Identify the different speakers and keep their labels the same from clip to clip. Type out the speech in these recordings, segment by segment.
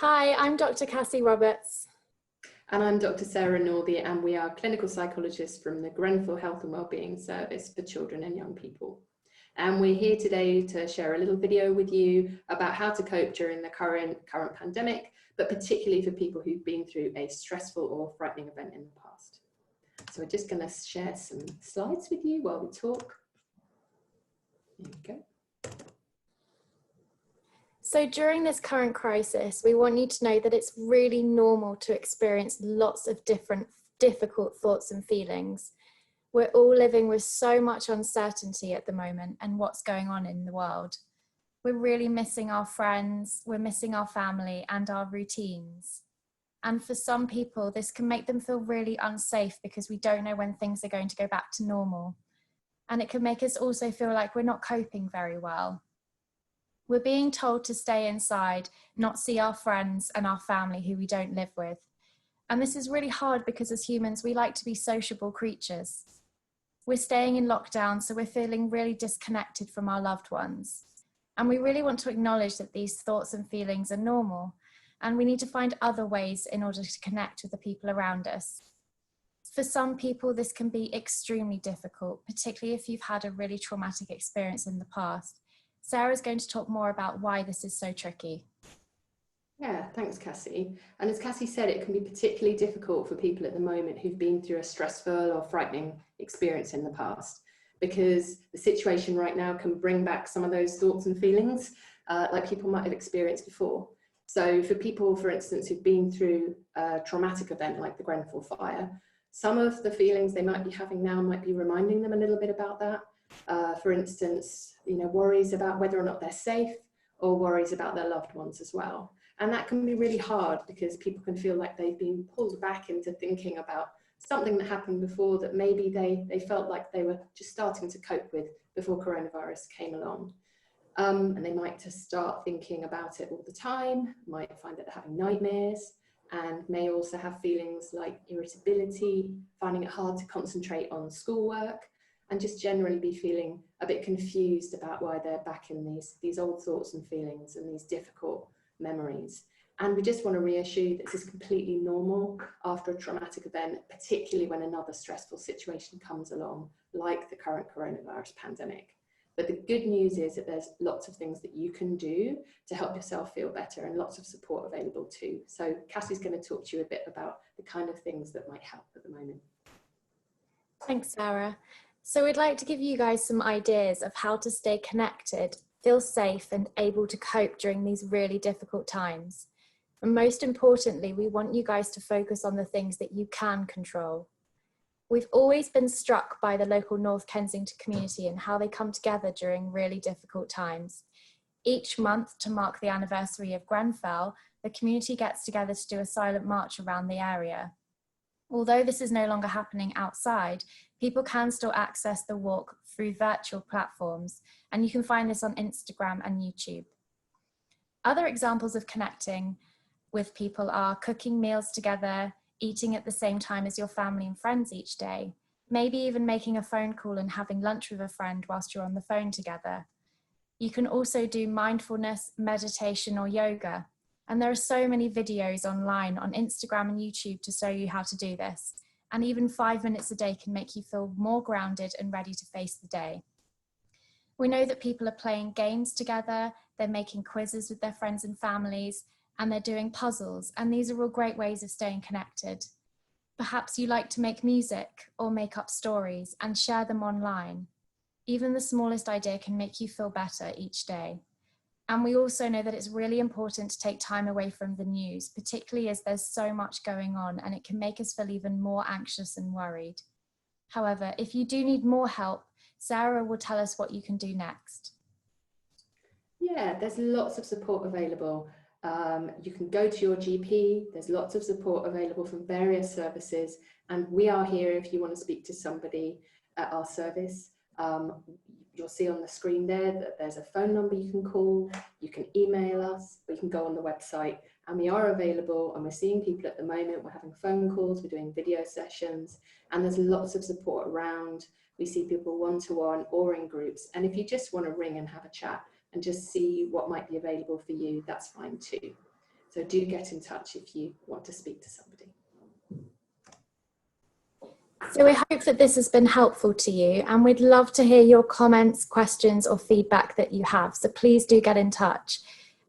Speaker 1: Hi, I'm Dr. Cassie Roberts.
Speaker 2: And I'm Dr. Sara Northey, and we are clinical psychologists from the Grenfell Health and Wellbeing Service for children and young people. And we're here today to share a little video with you about how to cope during the current pandemic, but particularly for people who've been through a stressful or frightening event in the past. So we're just going to share some slides with you while we talk. There we go.
Speaker 1: So during this current crisis, we want you to know that it's really normal to experience lots of difficult thoughts and feelings. We're all living with so much uncertainty at the moment and what's going on in the world. We're really missing our friends, we're missing our family and our routines. And for some people, this can make them feel really unsafe because we don't know when things are going to go back to normal. And it can make us also feel like we're not coping very well. We're being told to stay inside, not see our friends and our family who we don't live with. And this is really hard because as humans, we like to be sociable creatures. We're staying in lockdown, so we're feeling really disconnected from our loved ones. And we really want to acknowledge that these thoughts and feelings are normal, and we need to find other ways in order to connect with the people around us. For some people, this can be extremely difficult, particularly if you've had a really traumatic experience in the past. Sarah's going to talk more about why this is so tricky.
Speaker 2: Yeah, thanks, Cassie. And as Cassie said, it can be particularly difficult for people at the moment who've been through a stressful or frightening experience in the past, because the situation right now can bring back some of those thoughts and feelings like people might have experienced before. So for people, for instance, who've been through a traumatic event like the Grenfell fire, some of the feelings they might be having now might be reminding them a little bit about that. For instance, worries about whether or not they're safe, or worries about their loved ones as well. And that can be really hard because people can feel like they've been pulled back into thinking about something that happened before that maybe they felt like they were just starting to cope with before coronavirus came along. And they might just start thinking about it all the time, might find that they're having nightmares, and may also have feelings like irritability, finding it hard to concentrate on schoolwork, and just generally be feeling a bit confused about why they're back in these old thoughts and feelings and these difficult memories. And we just want to reassure you that this is completely normal after a traumatic event, particularly when another stressful situation comes along, like the current coronavirus pandemic. But the good news is that there's lots of things that you can do to help yourself feel better, and lots of support available too. So Cassie's going to talk to you a bit about the kind of things that might help at the moment.
Speaker 1: Thanks, Sarah. So we'd like to give you guys some ideas of how to stay connected, feel safe and able to cope during these really difficult times. And most importantly, we want you guys to focus on the things that you can control. We've always been struck by the local North Kensington community and how they come together during really difficult times. Each month, to mark the anniversary of Grenfell, the community gets together to do a silent march around the area. Although this is no longer happening outside, people can still access the walk through virtual platforms, and you can find this on Instagram and YouTube. Other examples of connecting with people are cooking meals together, eating at the same time as your family and friends each day, maybe even making a phone call and having lunch with a friend whilst you're on the phone together. You can also do mindfulness, meditation, or yoga. And there are so many videos online on Instagram and YouTube to show you how to do this. And even 5 minutes a day can make you feel more grounded and ready to face the day. We know that people are playing games together, they're making quizzes with their friends and families, and they're doing puzzles. And these are all great ways of staying connected. Perhaps you like to make music or make up stories and share them online. Even the smallest idea can make you feel better each day. And we also know that it's really important to take time away from the news, particularly as there's so much going on and it can make us feel even more anxious and worried. However, if you do need more help, Sara will tell us what you can do next.
Speaker 2: Yeah, there's lots of support available. You can go to your GP, there's lots of support available from various services, and we are here if you want to speak to somebody at our service. You'll see on the screen there that there's a phone number you can call, you can email us, or you can go on the website, and we are available, and we're seeing people at the moment. We're having phone calls, we're doing video sessions, and there's lots of support around. We see people one-to-one or in groups, and if you just want to ring and have a chat and just see what might be available for you, that's fine too. So do get in touch if you want to speak to somebody.
Speaker 1: So we hope that this has been helpful to you, and we'd love to hear your comments, questions or feedback that you have. So please do get in touch.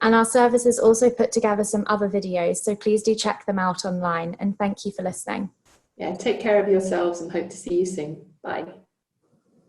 Speaker 1: And our services also put together some other videos, so please do check them out online, and thank you for listening.
Speaker 2: Yeah, take care of yourselves and hope to see you soon. Bye.